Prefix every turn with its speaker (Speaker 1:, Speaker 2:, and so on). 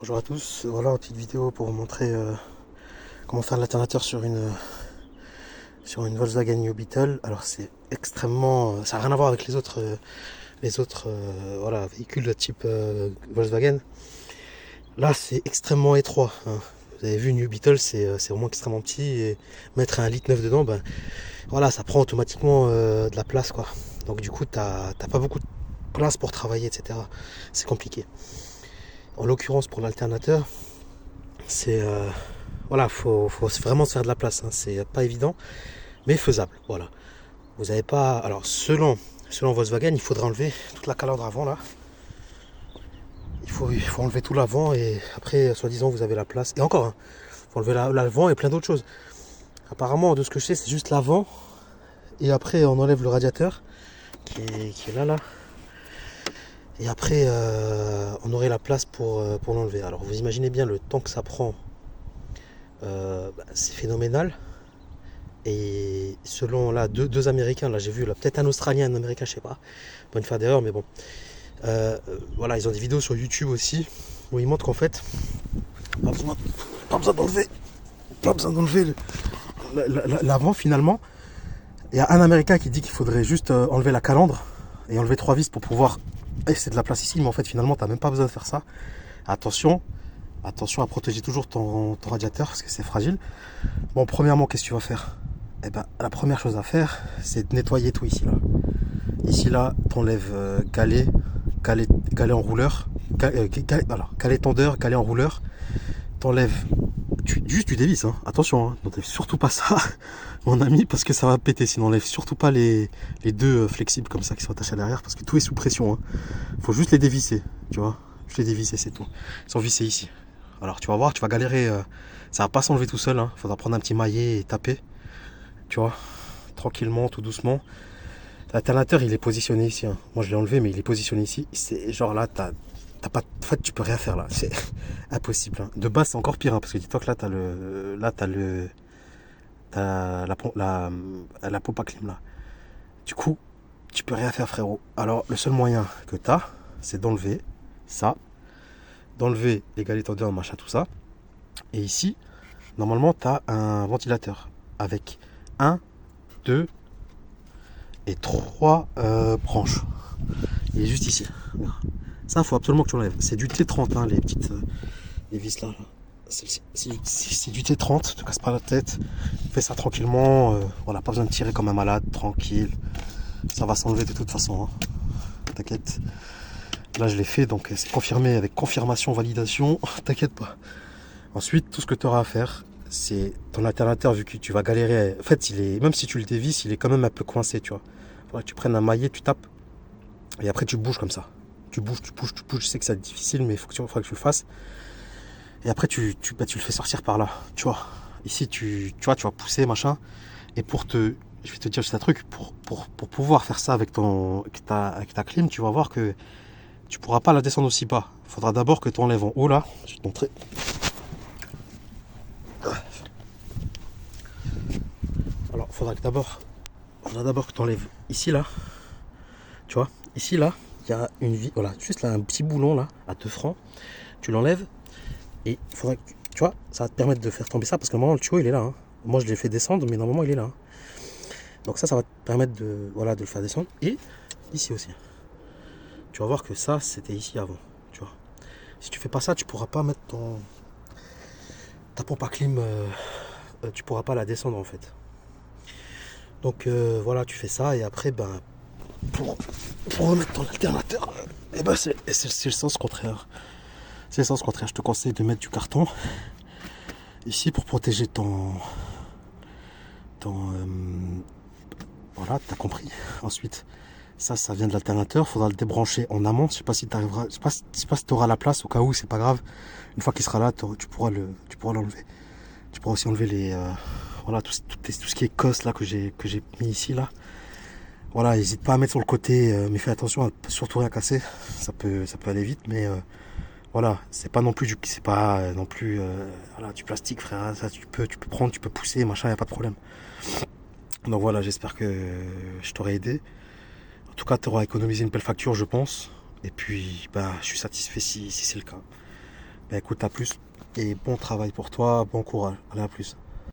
Speaker 1: Bonjour à tous, voilà une petite vidéo pour vous montrer comment faire l'alternateur sur une Volkswagen New Beetle. Alors c'est extrêmement, ça n'a rien à voir avec les autres voilà, véhicules de type Volkswagen. Là c'est extrêmement étroit, hein. Vous avez vu New Beetle, c'est vraiment extrêmement petit et mettre un litre neuf dedans, ben voilà, ça prend automatiquement de la place quoi. Donc du coup t'as pas beaucoup de place pour travailler, etc. C'est compliqué. En l'occurrence pour l'alternateur, c'est voilà, faut vraiment se faire de la place, hein. C'est pas évident, mais faisable. Voilà. Vous n'avez pas. Alors, selon Volkswagen, il faudra enlever toute la calandre avant là. Il faut enlever tout l'avant et après, soi-disant, vous avez la place. Et encore, hein, il faut enlever l'avant et plein d'autres choses. Apparemment, de ce que je sais, c'est juste l'avant. Et après, on enlève le radiateur qui est là, là. Et après, on aurait la place pour l'enlever. Alors, vous imaginez bien le temps que ça prend. C'est phénoménal. Et selon là deux Américains, là j'ai vu là peut-être un Australien, un Américain, je sais pas, bonne faire d'erreur, mais bon. Voilà, ils ont des vidéos sur YouTube aussi où ils montrent qu'en fait, pas besoin, pas besoin d'enlever, pas besoin d'enlever l'avant finalement. Il y a un Américain qui dit qu'il faudrait juste enlever la calandre et enlever 3 vis pour pouvoir. C'est de la place ici, mais en fait finalement t'as même pas besoin de faire ça. Attention, attention à protéger toujours ton radiateur parce que c'est fragile. Bon, premièrement, qu'est-ce que tu vas faire? Eh ben, la première chose à faire, c'est de nettoyer tout ici là. Ici là, t'enlèves galet enrouleur, galet tendeur, galet enrouleur. T'enlèves, juste tu dévisses, hein. Attention, hein. N'enlève surtout pas ça, mon ami, parce que ça va péter. Sinon, n'enlève surtout pas les deux flexibles comme ça qui sont attachés à l'arrière, parce que tout est sous pression, hein. Faut juste les dévisser, tu vois. Juste les dévisser, c'est tout. Ils sont vissés ici. Alors tu vas voir, tu vas galérer. Ça va pas s'enlever tout seul, hein. Faudra prendre un petit maillet et taper. Tu vois, tranquillement, tout doucement. L'alternateur, il est positionné ici, hein. Moi, je l'ai enlevé, mais il est positionné ici. C'est genre là, t'as pas, en fait, tu peux rien faire là. C'est impossible, hein. De base, c'est encore pire, hein, parce que dis-toi que là, t'as la pompe à clim là. Du coup, tu peux rien faire, frérot. Alors, le seul moyen que t'as, c'est d'enlever ça, d'enlever les galets tendeurs, machin, tout ça. Et ici, normalement, t'as un ventilateur avec un, deux et 3 branches. Il est juste ici. Ça, il faut absolument que tu l'enlèves. C'est du T30, hein, les petites les vis là. C'est du T30, te casse pas la tête. Fais ça tranquillement. Voilà, pas besoin de tirer comme un malade, tranquille. Ça va s'enlever de toute façon, hein. T'inquiète. Là, je l'ai fait, donc c'est confirmé avec confirmation, validation. T'inquiète pas. Ensuite, tout ce que tu auras à faire, c'est ton alternateur, vu que tu vas galérer. En fait, même si tu le dévisses, il est quand même un peu coincé, tu vois. Faudra que tu prennes un maillet, tu tapes, et après tu bouges comme ça. Tu bouges, tu bouges, tu bouges. Je sais que c'est difficile, mais faudra que tu le fasses. Et après, bah, tu le fais sortir par là, tu vois. Ici, tu vois, tu vas pousser, machin. Et je vais te dire juste un truc, pour pouvoir faire ça avec ta clim, tu vas voir que tu pourras pas la descendre aussi bas. Il faudra d'abord que tu enlèves en haut là. Je vais te montrer. Alors, faudra d'abord que tu enlèves ici là. Tu vois, ici là, il y a une vis, voilà, juste là un petit boulon là, à 2 francs. Tu l'enlèves et il faudra que tu vois, ça va te permettre de faire tomber ça parce que normalement le tuyau il est là, hein. Moi je l'ai fait descendre, mais normalement il est là, hein. Donc ça va te permettre voilà, de le faire descendre. Et ici aussi. Tu vas voir que ça c'était ici avant. Tu vois. Si tu fais pas ça, tu pourras pas mettre ta pompe à clim, tu pourras pas la descendre en fait. Donc voilà, tu fais ça et après ben pour, remettre ton alternateur, et ben c'est le sens contraire. C'est le sens contraire. Je te conseille de mettre du carton ici pour protéger voilà, t'as compris. Ensuite, ça vient de l'alternateur. Faudra le débrancher en amont. Je sais pas si t'arriveras. Je sais pas si t'auras la place. Au cas où, c'est pas grave. Une fois qu'il sera là, tu pourras l'enlever. Tu pourras aussi enlever voilà, tout ce qui est cosse là que j'ai mis ici là. Voilà, n'hésite pas à mettre sur le côté, mais fais attention à surtout rien casser. Ça peut aller vite, mais voilà, c'est pas non plus voilà, du plastique, frère. Ça, tu peux prendre, tu peux pousser, machin, y a pas de problème. Donc voilà, j'espère que je t'aurai aidé. En tout cas, tu auras économisé une belle facture, je pense. Et puis, bah, je suis satisfait si c'est le cas. Bah écoute, à plus. Et bon travail pour toi, bon courage. Allez, à plus.